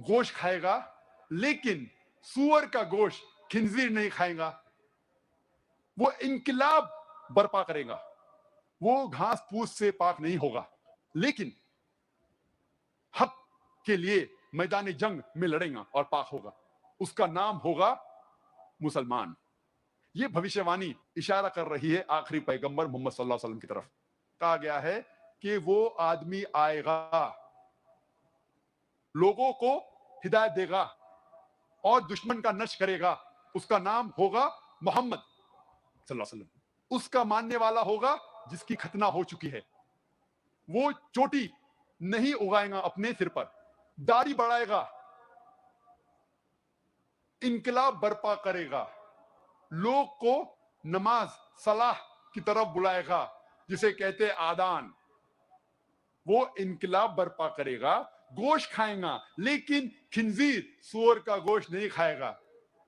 गोश्त खाएगा, लेकिन सूअर का गोश्त खिंजीर नहीं खाएगा। वो इनकलाब बर्पा करेगा, वो घास फूस से पाक नहीं होगा, लेकिन हक के लिए मैदान जंग में लड़ेगा और पाक होगा। उसका नाम होगा मुसलमान। ये भविष्यवाणी इशारा कर रही है आखिरी पैगंबर मोहम्मद सल्लल्लाहु अलैहि वसल्लम की तरफ। कहा गया है कि वो आदमी आएगा, लोगों को हिदायत देगा और दुश्मन का नष्ट करेगा। उसका नाम होगा मोहम्मद सल्लल्लाहु अलैहि वसल्लम। उसका मानने वाला होगा जिसकी खतना हो चुकी है। वो चोटी नहीं उगाएगा अपने सिर पर, दाढ़ी बढ़ाएगा, इनकलाब बर्पा करेगा, लोग को नमाज सलाह की तरफ बुलाएगा, जिसे कहते आदान। वो इनकलाब बर्पा करेगा, गोश्त खाएगा, लेकिन खिंजीर सूअर का गोश्त नहीं खाएगा।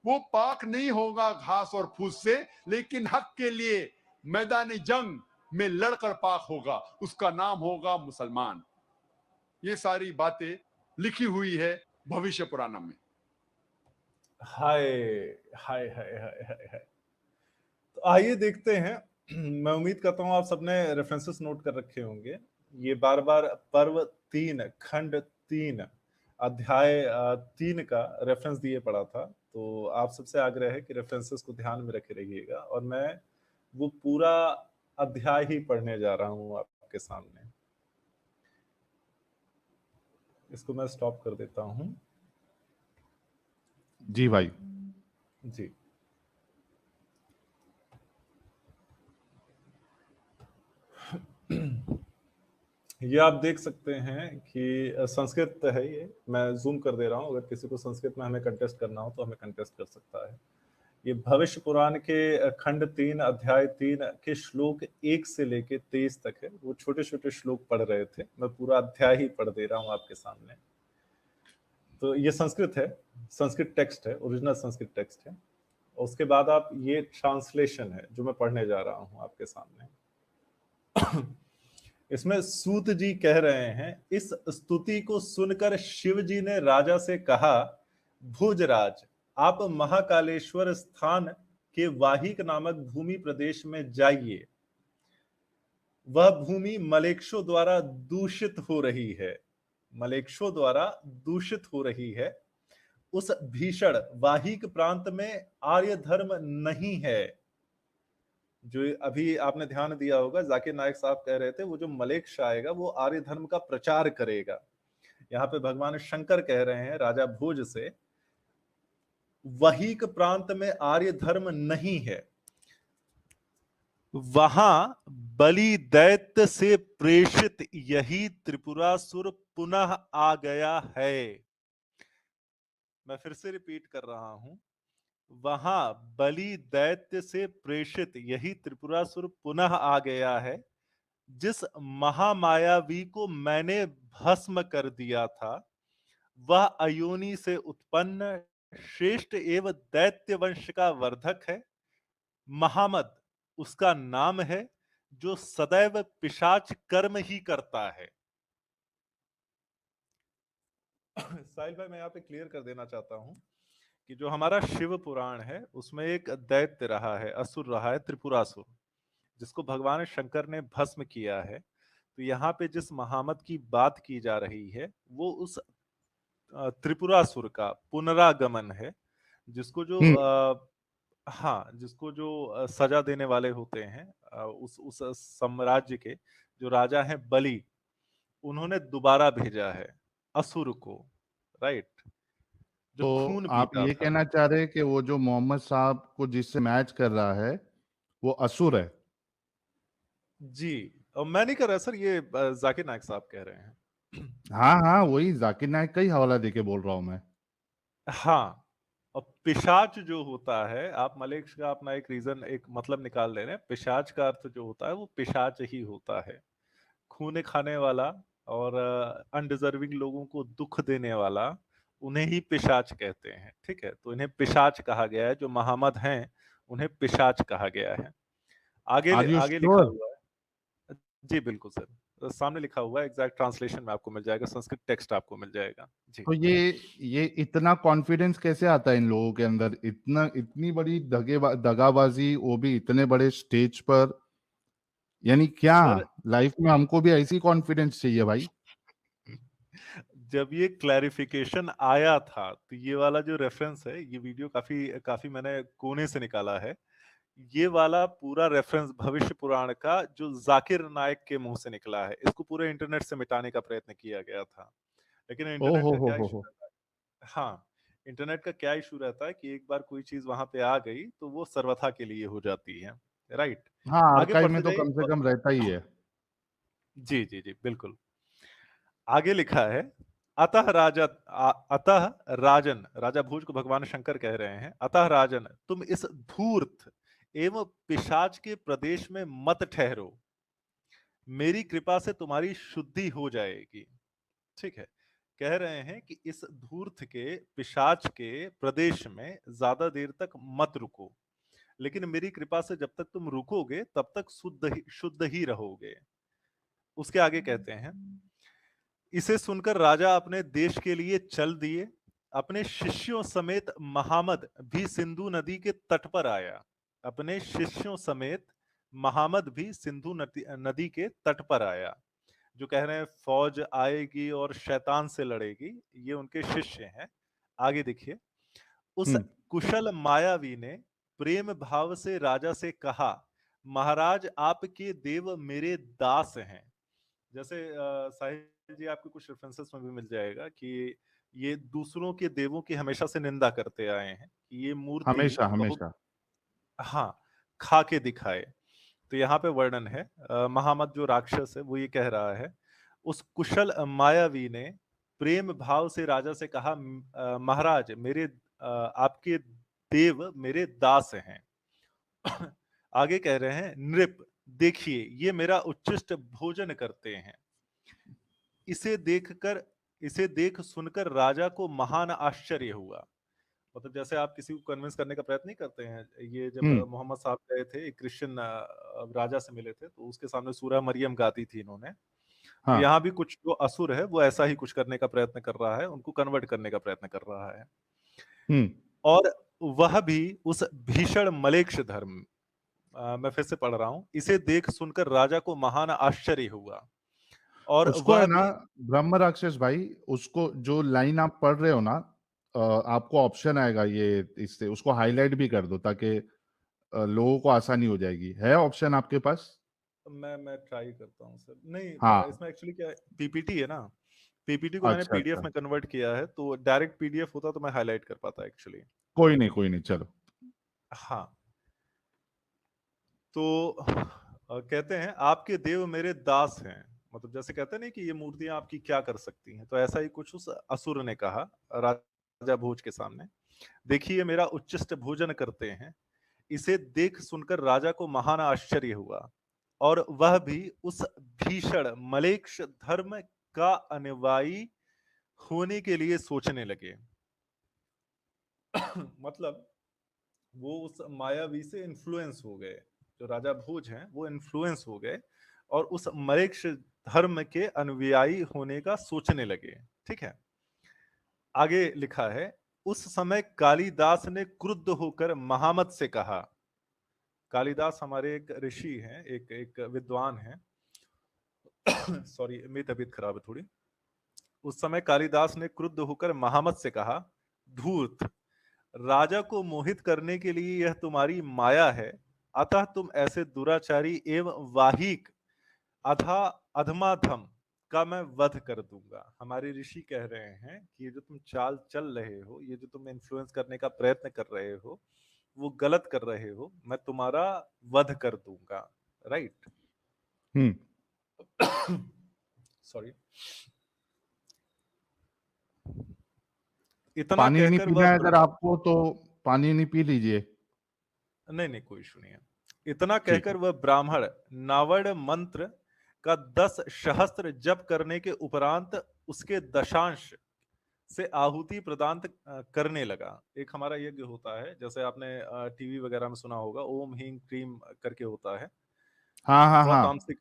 वो पाक नहीं होगा घास और फूस से, लेकिन हक के लिए मैदान जंग में लड़कर पाक होगा। उसका नाम होगा मुसलमान। ये सारी बातें लिखी हुई है भविष्य पुराण में। हाय हाय हाय हाय हाय हाय। तो आइए देखते हैं। मैं उम्मीद करता हूं आप सबने रेफरेंसेस नोट कर रखे होंगे। ये बार बार पर्व 3 खंड 3 अध्याय 3 का रेफरेंस दिए पड़ा था। तो आप सबसे आग्रह है कि रेफरेंसेस को ध्यान में रखे रहिएगा, और मैं वो पूरा अध्याय ही पढ़ने जा रहा हूं आपके सामने। इसको मैं स्टॉप कर देता हूं। जी भाई जी। ये आप देख सकते हैं कि संस्कृत है। ये मैं जूम कर दे रहा हूं, अगर किसी को संस्कृत में हमें कंटेस्ट करना हो तो हमें कंटेस्ट कर सकता है। ये भविष्य पुराण के खंड 3 अध्याय 3 के श्लोक 1 से लेके 23 तक है। वो छोटे छोटे श्लोक पढ़ रहे थे, मैं पूरा अध्याय ही पढ़ दे रहा हूं आपके सामने। तो ये संस्कृत है, संस्कृत टेक्स्ट है, ओरिजिनल संस्कृत टेक्स्ट है। उसके बाद आप ये ट्रांसलेशन है जो मैं पढ़ने जा रहा हूं आपके सामने। इसमें सूत जी कह रहे हैं, इस स्तुति को सुनकर शिव जी ने राजा से कहा, भुजराज, आप महाकालेश्वर स्थान के वाहिक नामक भूमि प्रदेश में जाइए। वह भूमि मलेक्षों द्वारा दूषित हो रही है, मलेक्षों द्वारा दूषित हो रही है। उस भीषण वाहिक प्रांत में आर्य धर्म नहीं है। जो अभी आपने ध्यान दिया होगा, जाकिर नायक साहब कह रहे थे वो जो मलेक्ष आएगा वो आर्य धर्म का प्रचार करेगा। यहाँ पे भगवान शंकर कह रहे हैं राजा भोज से, वहीक प्रांत में आर्य धर्म नहीं है, वहां बलि दैत्य से प्रेषित यही त्रिपुरासुर पुनः आ गया है। मैं फिर से रिपीट कर रहा हूं, वहां बलि दैत्य से प्रेषित यही त्रिपुरासुर पुनः आ गया है। जिस महामायावी को मैंने भस्म कर दिया था, वह अयोनि से उत्पन्न श्रेष्ठ एवं दैत्य वंश का वर्धक है। महामद उसका नाम है, जो सदैव पिशाच कर्म ही करता है। साहिल भाई, मैं यहाँ पे क्लियर कर देना चाहता हूं कि जो हमारा शिव पुराण है उसमें एक दैत्य रहा है, असुर रहा है, त्रिपुरासुर, जिसको भगवान शंकर ने भस्म किया है। तो यहाँ पे जिस महामद की बात की जा रही है वो उस त्रिपुरासुर का पुनरागमन है, जिसको जो हाँ, जिसको जो सजा देने वाले होते हैं, उस साम्राज्य के जो राजा हैं बलि, उन्होंने दोबारा भेजा है असुर को, राइट, जो तो खून आप पीता ये था। कहना चाह रहे हैं कि वो जो मोहम्मद साहब को जिससे मैच कर रहा है वो असुर है? जी, और मैं नहीं कर रहा सर, ये जाकिर नायक साहब कह रहे हैं। हाँ हाँ, वही जाकिर नायक का ही हवाला देके बोल रहा हूं मैं। हाँ, और पिशाच जो होता है, आप मलेक्स का अपना एक रीजन, एक मतलब निकाल ले रहे हैं। पिशाच का अर्थ जो होता है वो पिशाच ही होता है, खून खाने वाला और अनडिजर्विंग लोगों को दुख देने वाला, उन्हें ही पिशाच कहते हैं। ठीक है, तो इन्हें पिशाच कहा गया है, जो महामद हैं उन्हें पिशाच कहा गया है। आर यू आगे लिखा श्योर? हुआ है। जी बिल्कुल सर, सामने लिखा हुआ है, एग्जैक्ट ट्रांसलेशन में आपको मिल जाएगा, संस्कृत टेक्स्ट आपको मिल जाएगा जी। तो ये इतना कॉन्फिडेंस कैसे आता है इन लोगों के अंदर, इतनी बड़ी दगाबाजी, वो भी इतने बड़े स्टेज पर? यानी क्या सर लाइफ में हमको भी ऐसी कॉन्फिडेंस चाहिए भाई? जब ये क्लैरिफिकेशन आया था तो ये वाला जो रेफरेंस है, ये वीडियो काफी काफी मैंने कोने से निकाला है। ये वाला पूरा रेफरेंस भविष्य पुराण का जो जाकिर नायक के मुंह से निकला है, इसको पूरे इंटरनेट से मिटाने का प्रयत्न किया गया था, लेकिन ओ इंटरनेट का क्या हो इशू हो। रहता है, हाँ, इंटरनेट का क्या इशू रहता है कि एक बार कोई चीज वहां पे आ गई तो वो सर्वथा के लिए हो जाती है, राइट। हाँ, आगे आर्काइव में पढ़ते तो जाइए कम से कम रहता ही है। जी जी जी बिल्कुल। आगे लिखा है, अतः राजन, राजा भोज को भगवान शंकर कह रहे हैं, अतः राजन तुम इस धूर्त एवं पिशाच के प्रदेश में मत ठहरो, मेरी कृपा से तुम्हारी शुद्धि हो जाएगी। ठीक है, कह रहे हैं कि इस धूर्त के पिशाच के प्रदेश में ज्यादा देर तक मत रुको, लेकिन मेरी कृपा से जब तक तुम रुकोगे तब तक शुद्ध ही रहोगे। उसके आगे कहते हैं, इसे सुनकर राजा अपने देश के लिए चल दिए, अपने शिष्यों समेत महामद भी सिंधु नदी के तट पर आया, अपने शिष्यों समेत महामद भी सिंधु नदी के तट पर आया। जो कह रहे हैं फौज आएगी और शैतान से लड़ेगी, ये उनके शिष्य हैं। आगे देखिए, उस हम्म। कुशल मायावी ने प्रेम भाव से राजा से कहा, महाराज आपके देव मेरे दास हैं। जैसे साहिल जी, आपको कुछ रेफरेंसेस में भी मिल जाएगा कि ये दूसरों के देवों की हमेशा से निंदा करते आए हैं कि ये मूर्ति हमेशा बहुत, हमेशा। हाँ, खा के दिखाए। तो यहाँ पे वर्णन है, महामत जो राक्षस है वो ये कह रहा है, उस कुशल मायावी ने प्रेम भाव से राजा से कहा, महाराज मेरे आपके देव मेरे दास हैं। आगे कह रहे हैं, नृप देखिए ये मेरा उच्चिष्ट भोजन करते हैं। इसे देखकर, इसे देख सुनकर राजा को महान आश्चर्य हुआ। मतलब जैसे आप किसी को कन्विंस करने का प्रयत्न नहीं करते हैं, ये जब हम्म। मोहम्मद साहब गए थे, एक क्रिश्चियन राजा से मिले थे, तो उसके सामने सूरह मरियम गाती थी इन्होंने। तो हाँ। यहाँ भी कुछ जो असुर है वो ऐसा ही कुछ करने का प्रयत्न कर रहा है, उनको कन्वर्ट करने का प्रयत्न कर रहा है। हम्म। और वह भी उस भीषण मलेच्छ धर्म, मैं फिर से पढ़ रहा हूं, इसे देख सुनकर राजा को महान आश्चर्य हुआ, और उसको वह है ना, भी, ब्रह्म राक्षस भाई, उसको जो लाइन आप पढ़ रहे हो ना, आपको ऑप्शन आएगा ये, इससे उसको हाईलाइट भी कर दो ताकि लोगों को आसानी हो जाएगी। है ऑप्शन आपके पास? मैं ट्राई करता हूँ सर। नहीं, हाँ। इसमें एक्चुअली क्या है, पीपीटी है ना, पीपीटी को मैंने अच्छा पीडीएफ अच्छा। में कन्वर्ट किया है, तो डायरेक्ट पीडीएफ होता तो मैं हाईलाइट कर पाता एक्चुअली। कोई नहीं, चलो। हाँ, तो कहते हैं आपके देव मेरे दास हैं, मतलब जैसे कहते हैं नहीं कि ये मूर्तियां आपकी क्या कर सकती हैं, तो ऐसा ही कुछ उस असुर ने कहा राजा भोज के सामने। देखिए मेरा उच्चिष्ट भोजन करते हैं। इसे देख सुनकर राजा को महान आश्चर्य हुआ, और वह भी उस भीषण मलेच्छ धर्म का अनुयायी होने के लिए सोचने लगे। मतलब वो उस मायावी से इन्फ्लुएंस हो गए, जो राजा भोज हैं वो इन्फ्लुएंस हो गए और उस मलेच्छ धर्म के अनुयायी होने का सोचने लगे। ठीक है, आगे लिखा है, उस समय कालिदास ने क्रुद्ध होकर महामत से कहा, कालिदास हमारे एक ऋषि हैं, एक एक विद्वान हैं। सॉरी, मेरी तबीयत खराब है थोड़ी। उस समय कालिदास ने क्रुद्ध होकर महामत से कहा, धूर्त, राजा को मोहित करने के लिए यह तुम्हारी माया है, अतः तुम ऐसे दुराचारी एवं वाहिक अधा अधमाधम का मैं वध कर दूंगा। हमारे ऋषि कह रहे हैं कि ये जो तुम चाल चल रहे हो, ये जो तुम इन्फ्लुएंस करने का प्रयत्न कर रहे हो, वो गलत कर रहे हो, मैं तुम्हारा वध कर दूंगा। राइट। हम्म। सॉरी। इतना पानी नहीं कहकर पीना वह है अगर आपको तो पानी नहीं पी लीजिए। नहीं नहीं, कोई इशू नहीं है। इतना ठीक है। कहकर वह ब्राह्मण नावड़ मंत्र का 10 सहस्त्र जप करने के उपरांत उसके दशांश से आहुति प्रदान करने लगा। एक हमारा यज्ञ होता है, जैसे आपने टीवी वगैरह में सुना होगा, ओम हीम क्रीम करके होता है, हाँ हाँ थोड़ा हाँ। तामसिक,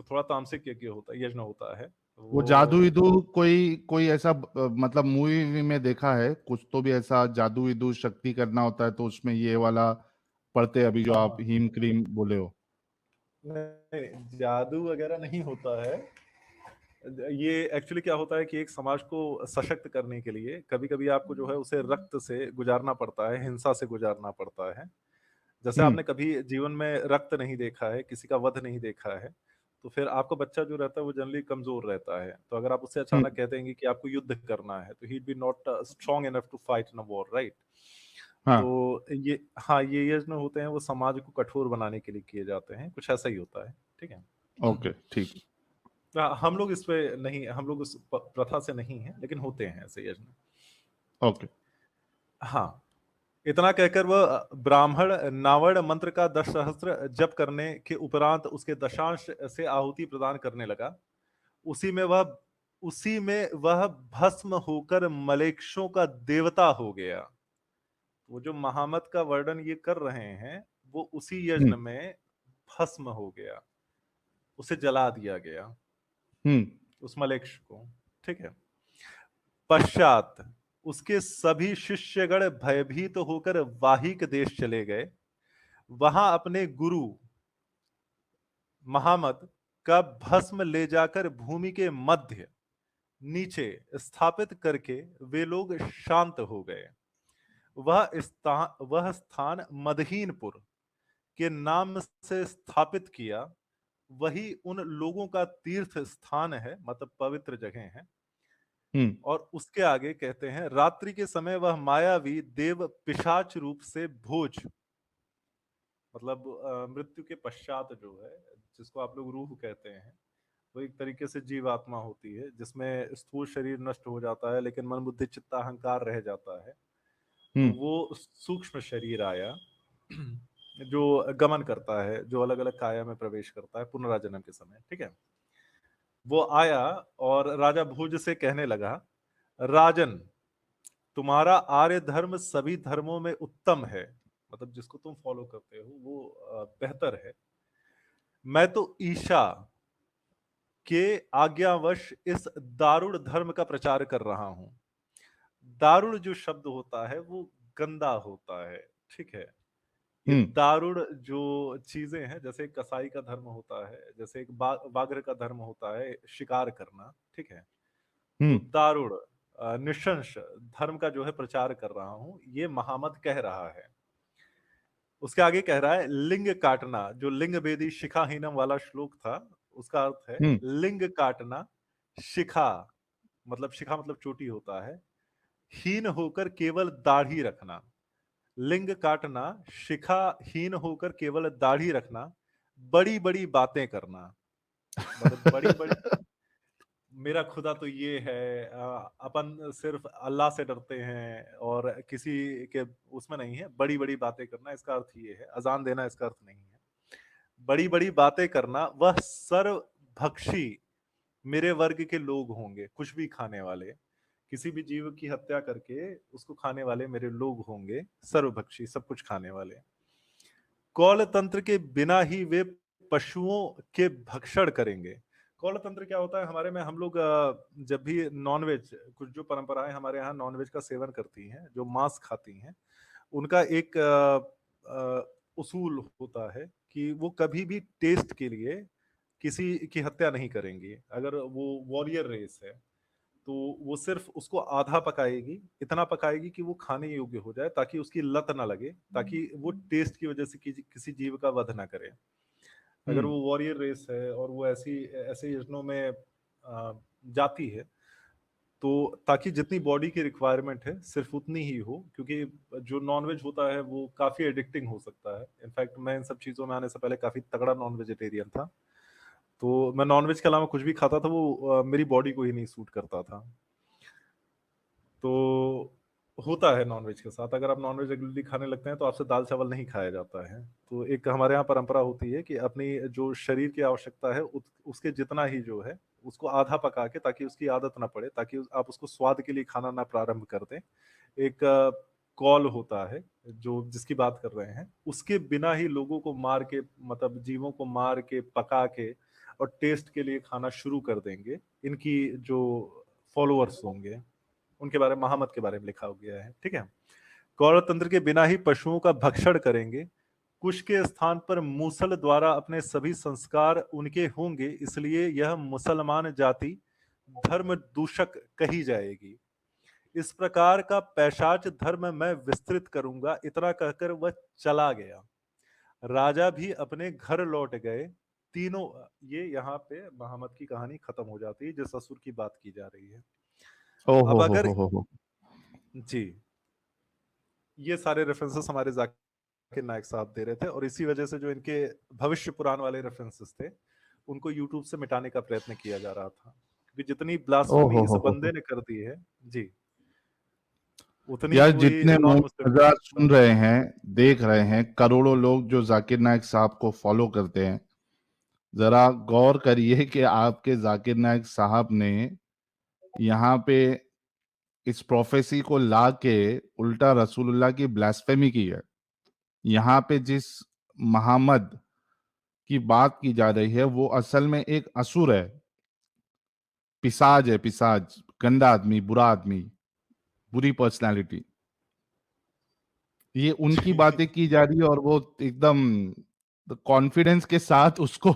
थोड़ा तामसिक यज्ञ होता है, यज्ञ होता है वो जादू वो। विदू कोई कोई ऐसा मतलब मूवी में देखा है कुछ तो भी ऐसा जादू विदू शक्ति करना होता है तो उसमें ये वाला पढ़ते हैं, अभी जो आप हाँ, हीम क्रीम बोले हो। नहीं, जादू वगैरह नहीं होता है। ये एक्चुअली क्या होता है कि एक समाज को सशक्त करने के लिए कभी कभी आपको जो है उसे रक्त से गुजारना पड़ता है, हिंसा से गुजारना पड़ता है। जैसे हम्म आपने कभी जीवन में रक्त नहीं देखा है, किसी का वध नहीं देखा है, तो फिर आपका बच्चा जो रहता है वो जनरली कमजोर रहता है। तो अगर आप उससे हम्म। अचानक कह देंगे कि आपको युद्ध करना है, तो ही be not strong enough to fight in a war, right? हाँ। तो ये, हाँ, ये यज्ञ होते हैं वो समाज को कठोर बनाने के लिए किए जाते हैं, कुछ ऐसा ही होता है। ठीक है। ओके ठीक। हम लोग इस पे नहीं, हम लोग उस प्रथा से नहीं है, लेकिन होते हैं ऐसे यज्ञ। ओके। हाँ, इतना कहकर वह ब्राह्मण नावड़ मंत्र का 10 सहस्त्र जप करने के उपरांत उसके दशांश से आहुति प्रदान करने लगा। उसी में वह उसी में वह भस्म होकर मलेक्षों का देवता हो गया। वो जो महामत का वर्णन ये कर रहे हैं, वो उसी यज्ञ हम्म में भस्म हो गया, उसे जला दिया गया, हम्म उस मलेक्ष को। ठीक है। पश्चात उसके सभी शिष्यगण भयभीत होकर वाहिक देश चले गए। वहां अपने गुरु महामद का भस्म ले जाकर भूमि के मध्य नीचे स्थापित करके वे लोग शांत हो गए। वह स्थान मदहीनपुर के नाम से स्थापित किया। वही उन लोगों का तीर्थ स्थान है, मतलब पवित्र जगह है। हम्म। और उसके आगे कहते हैं, रात्रि के समय वह मायावी देव पिशाच रूप से भोज, मतलब मृत्यु के पश्चात जो है, जिसको आप लोग रूह कहते हैं, वो एक तरीके से जीवात्मा होती है जिसमें स्थूल शरीर नष्ट हो जाता है लेकिन मन बुद्धि चित्त अहंकार रह जाता है। तो हम्म। वो सूक्ष्म शरीर आया जो गमन करता है, जो अलग अलग काया में प्रवेश करता है पुनराजन्म के समय। ठीक है। वो आया और राजा भोज से कहने लगा, राजन, तुम्हारा आर्य धर्म सभी धर्मों में उत्तम है, मतलब जिसको तुम फॉलो करते हो वो बेहतर है। मैं तो ईशा के आज्ञावश इस दारुण धर्म का प्रचार कर रहा हूं। दारुण जो शब्द होता है वो गंदा होता है। ठीक है। ये हम्म। दारुण जो चीजें हैं, जैसे एक कसाई का धर्म होता है, जैसे एक बाघर का धर्म होता है शिकार करना। ठीक है। तो हम्म। दारुण निशंस धर्म का जो है प्रचार कर रहा हूं, ये महामत कह रहा है। उसके आगे कह रहा है, लिंग काटना, जो लिंग भेदी शिखाहीनम वाला श्लोक था, उसका अर्थ है हम्म। लिंग काटना। शिखा मतलब, शिखा मतलब चोटी होता है। हीन होकर केवल दाढ़ी रखना। लिंग काटना, शिखा हीन होकर केवल दाढ़ी रखना, बड़ी बड़ी बातें करना, मतलब बड़ी बड़ी, मेरा खुदा तो ये है, अपन सिर्फ अल्लाह से डरते हैं और किसी के उसमें नहीं है। बड़ी बड़ी बातें करना, इसका अर्थ ये है। अजान देना इसका अर्थ नहीं है। बड़ी बड़ी बातें करना, वह सर्वभक्षी मेरे वर्ग के लोग होंगे, कुछ भी खाने वाले, किसी भी जीव की हत्या करके उसको खाने वाले मेरे लोग होंगे, सर्वभक्षी, सब कुछ खाने वाले। कौल तंत्र के बिना ही वे पशुओं के भक्षण करेंगे। कौल तंत्र क्या होता है? हमारे में हम लोग जब भी नॉनवेज, कुछ जो परंपराएं हमारे यहाँ नॉनवेज का सेवन करती हैं, जो मांस खाती हैं, उनका एक उसूल होता है कि वो कभी भी टेस्ट के लिए किसी की हत्या नहीं करेंगी। अगर वो वॉरियर रेस है तो वो सिर्फ उसको आधा पकाएगी, इतना पकाएगी कि वो खाने योग्य हो जाए, ताकि उसकी लत ना लगे, ताकि वो टेस्ट की वजह से किसी जीव का वध ना करे। अगर हम्म। वो वॉरियर रेस है और वो ऐसे यज्ञों में जाती है, तो ताकि जितनी बॉडी की रिक्वायरमेंट है सिर्फ उतनी ही हो, क्योंकि जो नॉनवेज होता है वो काफी एडिक्टिंग हो सकता है। इनफैक्ट मैं इन सब चीजों में आने से पहले काफी तगड़ा नॉन वेजिटेरियन था। तो मैं नॉनवेज के अलावा कुछ भी खाता था, वो मेरी बॉडी को ही नहीं सूट करता था। तो होता है नॉनवेज के साथ, अगर आप नॉनवेज रेगुलरली खाने लगते हैं तो आपसे दाल चावल नहीं खाया जाता है। तो एक हमारे यहाँ परंपरा होती है कि अपनी जो शरीर की आवश्यकता है उसके जितना ही जो है उसको आधा पका के, ताकि उसकी आदत ना पड़े, ताकि आप उसको स्वाद के लिए खाना ना प्रारंभ कर दें। एक कॉल होता है जो जिसकी बात कर रहे हैं, उसके बिना ही लोगों को मार के, मतलब जीवों को मार के, पका के और टेस्ट के लिए खाना शुरू कर देंगे। इनकी जो फॉलोअर्स होंगे उनके बारे में, महामत के बारे में लिखा हो गया है, ठीक है। गौरतंत्र के बिना ही पशुओं का भक्षण करेंगे। कुश के स्थान पर मूसल द्वारा अपने सभी संस्कार उनके होंगे, इसलिए यह मुसलमान जाति धर्म दूषक कही जाएगी। इस प्रकार का पैशाच धर्म मैं विस्तृत करूंगा। इतना कहकर वह चला गया। राजा भी अपने घर लौट गए। तीनों, ये यहाँ पे महामत की कहानी खत्म हो जाती है, जिस असुर की बात की जा रही है। ओ अब अगर हो। जी, ये सारे रेफरेंसेस हमारे जाकिर नायक साहब दे रहे थे, और इसी वजह से जो इनके भविष्य पुराण वाले रेफरेंसेस थे उनको यूट्यूब से मिटाने का प्रयत्न किया जा रहा था, क्योंकि जितनी ब्लास्फेमी इस बंदे ने कर दी है जी, उतनी यार पूरी जितने नॉन लोग मुस्लिम हजार सुन रहे हैं, देख रहे हैं, करोड़ों लोग जो जाकिर नायक साहब को फॉलो करते हैं, जरा गौर करिए कि आपके जाकिर नायक साहब ने यहाँ पे इस प्रोफेसी को ला के उल्टा रसूलुल्लाह की ब्लास्फेमी की है। यहाँ पे जिस मोहम्मद की बात की जा रही है वो असल में एक असुर है, पिशाच है, पिशाच, गंदा आदमी, बुरा आदमी, बुरी पर्सनालिटी। ये उनकी बातें की जा रही है और वो एकदम कॉन्फिडेंस के साथ उसको